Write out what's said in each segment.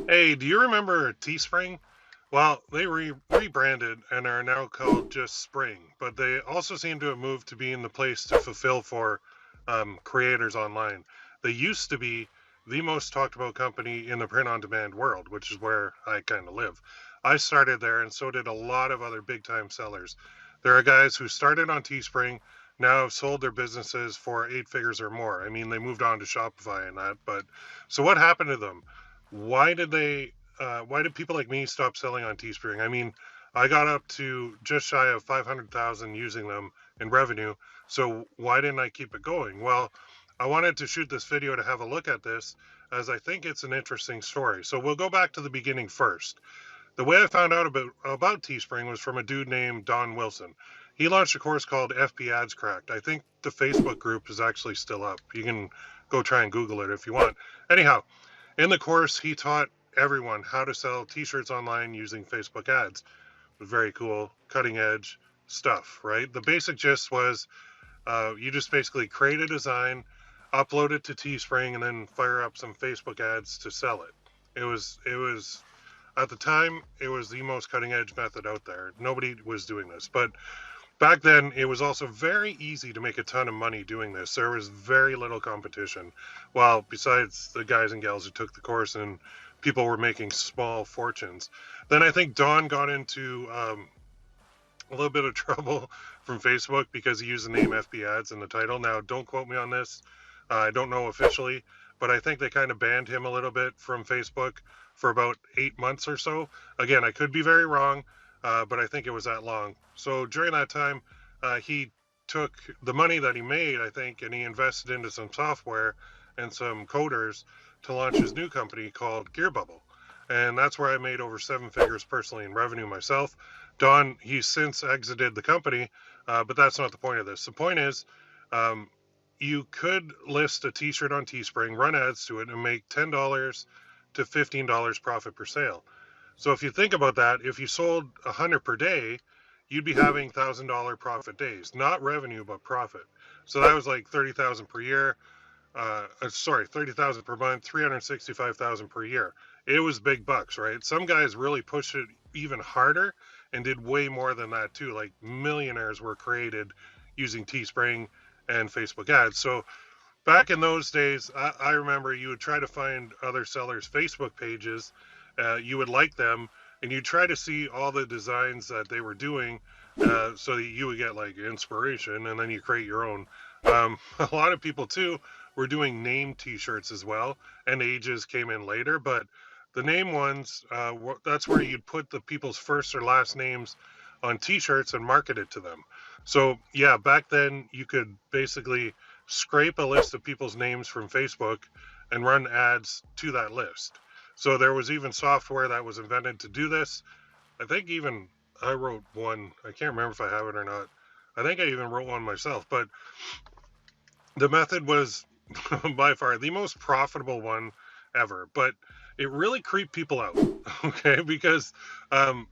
Hey, do you remember Teespring? Well, they rebranded and are now called just Spring, but they also seem to have moved to being the place to fulfill for creators online. They used to be the most talked about company in the print on demand world, which is where I kind of live. I started there, and so did a lot of other big time sellers. There are guys who started on Teespring, now have sold their businesses for 8 figures or more. I mean, they moved on to Shopify and that, but so what happened to them? Why did why did people like me stop selling on Teespring? I mean, I got up to just shy of 500,000 using them in revenue. So why didn't I keep it going? Well, I wanted to shoot this video to have a look at this as I think it's an interesting story. So we'll go back to the beginning first. The way I found out about Teespring was from a dude named Don Wilson. He launched a course called FB Ads Cracked. I think the Facebook group is actually still up. You can go try and Google it if you want. Anyhow, in the course, he taught everyone how to sell t-shirts online using Facebook ads. Very cool, cutting edge stuff, right? The basic gist was you just basically create a design, upload it to Teespring, and then fire up some Facebook ads to sell it. It was at the time it was the most cutting edge method out there. Nobody was doing this, but back then it was also very easy to make a ton of money doing this. There was very little competition. Well, besides the guys and gals who took the course, and people were making small fortunes. Then I think Don got into a little bit of trouble from Facebook because he used the name FB Ads in the title. Now, don't quote me on this. I don't know officially, but I think they kind of banned him a little bit from Facebook for about 8 months or so. Again, I could be very wrong, but I think it was that long. So during that time, he took the money that he made, I think, and he invested into some software and some coders to launch his new company called Gear Bubble. And that's where I made over 7 figures personally in revenue myself. Don, he's since exited the company, but that's not the point of this. The point is, um, you could list a T-shirt on Teespring, run ads to it, and make $10 to $15 profit per sale. So if you think about that, if you sold 100 per day, you'd be having $1,000 profit days, not revenue but profit. So that was like 30,000 per year. Sorry, 30,000 per month, 365,000 per year. It was big bucks, right? Some guys really pushed it even harder and did way more than that too. Like millionaires were created using Teespring and Facebook ads. So back in those days, I remember you would try to find other sellers' Facebook pages, you would like them, and you'd try to see all the designs that they were doing, so that you would get like inspiration, and then you create your own. A lot of people too were doing name T-shirts as well, and ages came in later, but the name ones, that's where you'd put the people's first or last names on T-shirts and market it to them. So yeah, back then you could basically scrape a list of people's names from Facebook and run ads to that list. So there was even software that was invented to do this. I think even I wrote one. I can't remember if I have it or not. I think I even wrote one myself, but the method was by far the most profitable one ever. But it really creeped people out, okay? Because um,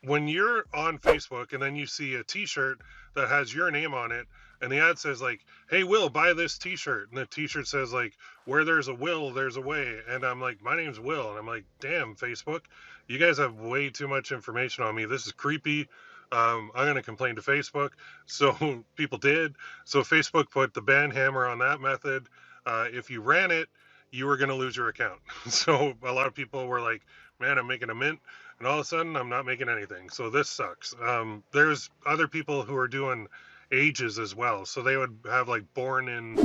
when you're on Facebook and then you see a T-shirt that has your name on it, and the ad says like, "Hey Will, buy this T-shirt," and the T-shirt says like, "Where there's a will, there's a way," and I'm like, "My name's Will," and I'm like, "Damn, Facebook, you guys have way too much information on me. This is creepy. I'm gonna complain to Facebook." So people did. So Facebook put the ban hammer on that method. If you ran it, you were gonna lose your account. So a lot of people were like, "Man, I'm making a mint." And all of a sudden I'm not making anything. So this sucks. There's other people who are doing ages as well. So they would have like born in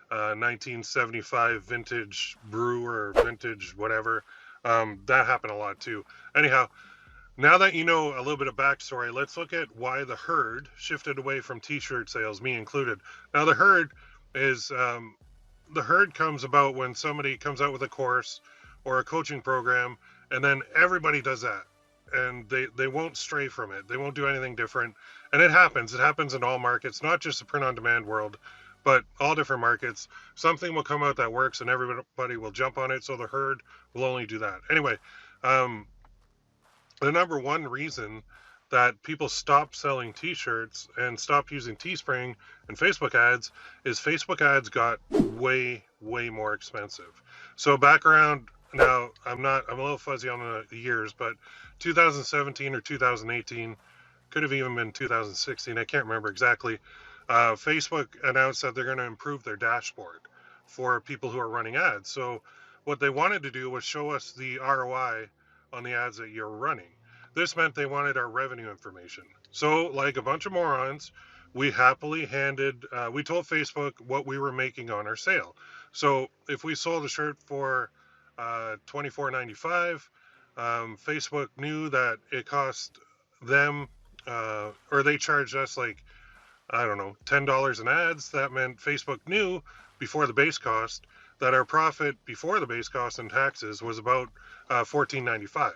1975 vintage brew or vintage whatever. That happened a lot too. Anyhow, now that you know a little bit of backstory, let's look at why the herd shifted away from t-shirt sales, me included. Now is the herd comes about when somebody comes out with a course or a coaching program, and then everybody does that, and they won't stray from it. They won't do anything different, and it happens in all markets, not just the print on demand world, but all different markets. Something will come out that works and everybody will jump on it, so the herd will only do that. Anyway, um, the number one reason that people stop selling t-shirts and stop using Teespring and Facebook ads is Facebook ads got way more expensive. So back around Now, I'm a little fuzzy on the years, but 2017 or 2018, could have even been 2016. I can't remember exactly. Facebook announced that they're going to improve their dashboard for people who are running ads. So, what they wanted to do was show us the ROI on the ads that you're running. This meant they wanted our revenue information. So, like a bunch of morons, we happily we told Facebook what we were making on our sale. So, if we sold a shirt for $24.95, Facebook knew that it cost them or they charged us like, I don't know, $10 in ads. That meant Facebook knew before the base cost that our profit before the base cost and taxes was about $14.95.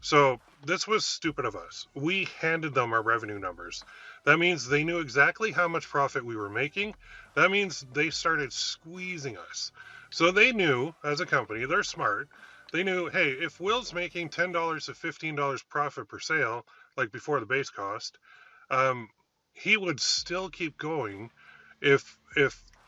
So this was stupid of us. We handed them our revenue numbers. That means they knew exactly how much profit we were making. That means they started squeezing us. So they knew, as a company, they're smart. They knew, hey, if Will's making $10 to $15 profit per sale, like before the base cost, um, he would still keep going if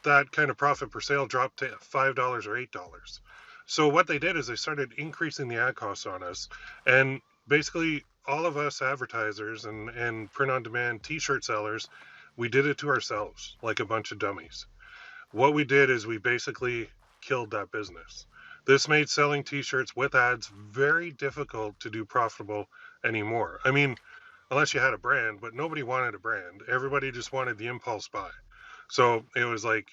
that kind of profit per sale dropped to $5 or $8. So what they did is they started increasing the ad costs on us, and basically all of us advertisers and print on demand T-shirt sellers, we did it to ourselves like a bunch of dummies. What we did is we basically killed that business. This made selling T-shirts with ads very difficult to do profitable anymore. I mean, unless you had a brand, but nobody wanted a brand. Everybody just wanted the impulse buy. So it was like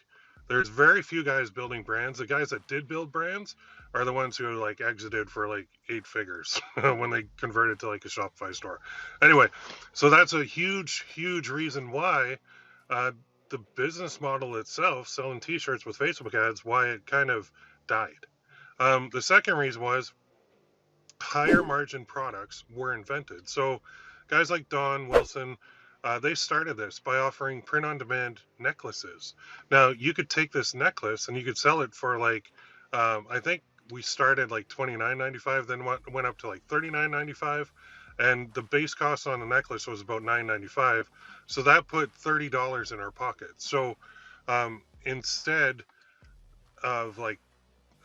there's very few guys building brands. The guys that did build brands are the ones who like exited for like 8 figures when they converted to like a Shopify store. Anyway, so that's a huge reason why uh, the business model itself, selling T-shirts with Facebook ads, why it kind of died. The second reason was higher margin products were invented. So, guys like Don Wilson, they started this by offering print on demand necklaces. Now, you could take this necklace and you could sell it for like, I think we started like $29.95, then went up to like $39.95. And the base cost on the necklace was about $9.95. So that put $30 in our pocket. So instead of like,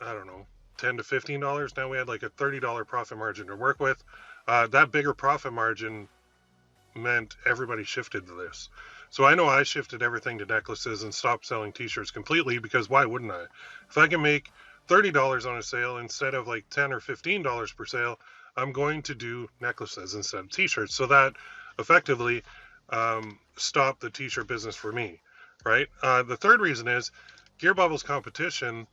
I don't know, $10 to $15. Now we had like a $30 profit margin to work with. That bigger profit margin meant everybody shifted to this. So I know I shifted everything to necklaces and stopped selling T-shirts completely because why wouldn't I? If I can make $30 on a sale instead of like $10 or $15 per sale, I'm going to do necklaces instead of T-shirts. So that effectively stopped the T-shirt business for me, right? The third reason is Gear Bubble's competition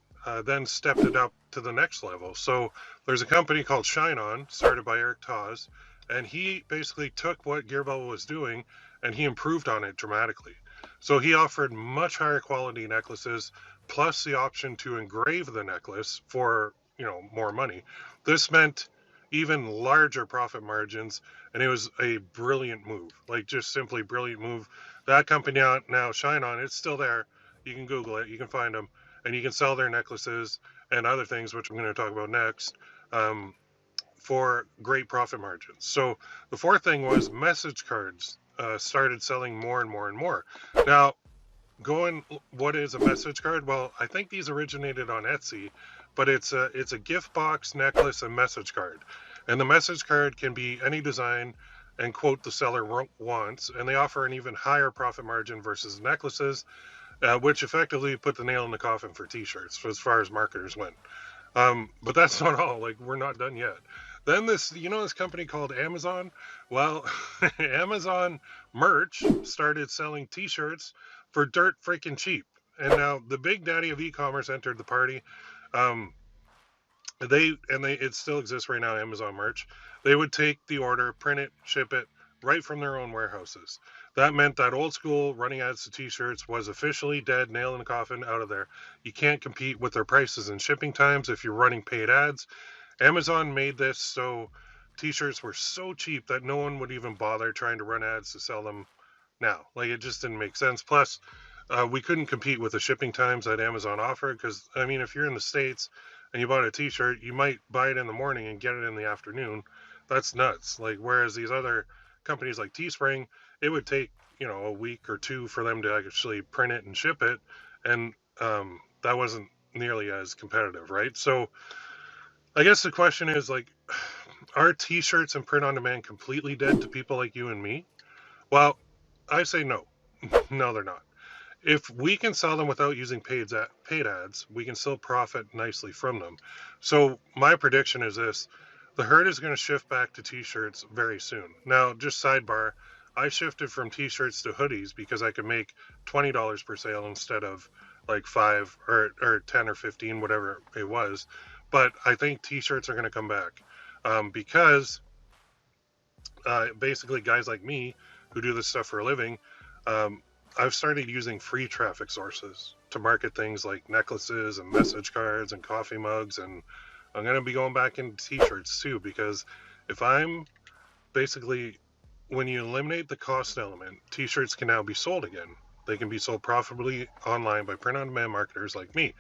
then stepped it up to the next level. So there's a company called Shine On, started by Eric Taz, and he basically took what Gear Bubble was doing and he improved on it dramatically. So he offered much higher quality necklaces, plus the option to engrave the necklace for more money. This meant even larger profit margins, and it was a brilliant move, like just simply brilliant move. That company now Shine On, it's still there. You can Google it, you can find them, and you can sell their necklaces and other things, which I'm going to talk about next, for great profit margins. So the fourth thing was message cards started selling more and more and more. Now, what is a message card? Well, I think these originated on Etsy, but it's a gift box, necklace, and message card. And the message card can be any design and quote the seller wants, and they offer an even higher profit margin versus necklaces, which effectively put the nail in the coffin for T-shirts as far as marketers went. But that's not all. Like, we're not done yet. Then this company called Amazon. Well, Amazon merch started selling T-shirts for dirt freaking cheap. And now the big daddy of e-commerce entered the party. Um, it still exists right now, Amazon merch. They would take the order, print it, ship it right from their own warehouses. That meant that old school running ads to T-shirts was officially dead, nail in the coffin, out of there. You can't compete with their prices and shipping times if you're running paid ads. Amazon made this so T-shirts were so cheap that no one would even bother trying to run ads to sell them now. Like, it just didn't make sense. Plus, we couldn't compete with the shipping times that Amazon offered because, I mean, if you're in the States and you bought a T-shirt, you might buy it in the morning and get it in the afternoon. That's nuts. Like, whereas these other companies like Teespring, it would take a week or two for them to actually print it and ship it, and that wasn't nearly as competitive, right? So I guess the question is like, are t-shirts and print on demand completely dead to people like you and me? Well, I say no. No, they're not. If we can sell them without using paid ads, we can still profit nicely from them. So my prediction is this: the herd is going to shift back to t-shirts very soon. Now, just sidebar, I shifted from t-shirts to hoodies because I could make $20 per sale instead of like 10 or 15, whatever it was. But I think t-shirts are going to come back because basically guys like me who do this stuff for a living, um, I've started using free traffic sources to market things like necklaces and message cards and coffee mugs. And I'm going to be going back into t-shirts too, because if I'm basically, when you eliminate the cost element, t-shirts can now be sold again. They can be sold profitably online by print on demand marketers like me.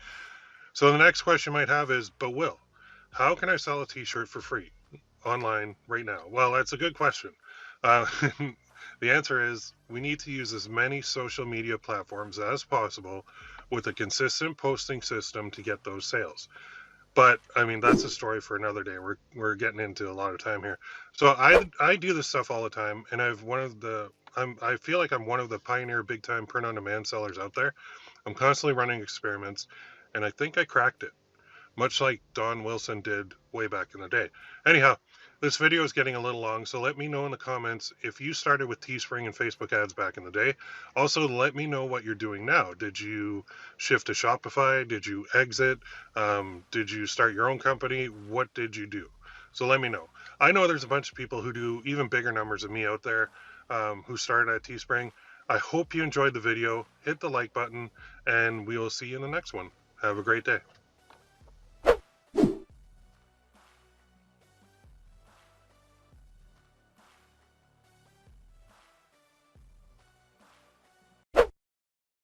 So the next question you might have is, but Will, how can I sell a t-shirt for free online right now? Well, that's a good question. Uh, the answer is we need to use as many social media platforms as possible with a consistent posting system to get those sales. But I mean, that's a story for another day. We're getting into a lot of time here. So I do this stuff all the time, and I feel like I'm one of the pioneer big time print on demand sellers out there. I'm constantly running experiments, and I think I cracked it, much like Don Wilson did way back in the day. Anyhow, this video is getting a little long, so let me know in the comments if you started with Teespring and Facebook ads back in the day. Also, let me know what you're doing now. Did you shift to Shopify? Did you exit? Did you start your own company? What did you do? So let me know. I know there's a bunch of people who do even bigger numbers than me out there, who started at Teespring. I hope you enjoyed the video. Hit the like button, and we will see you in the next one. Have a great day.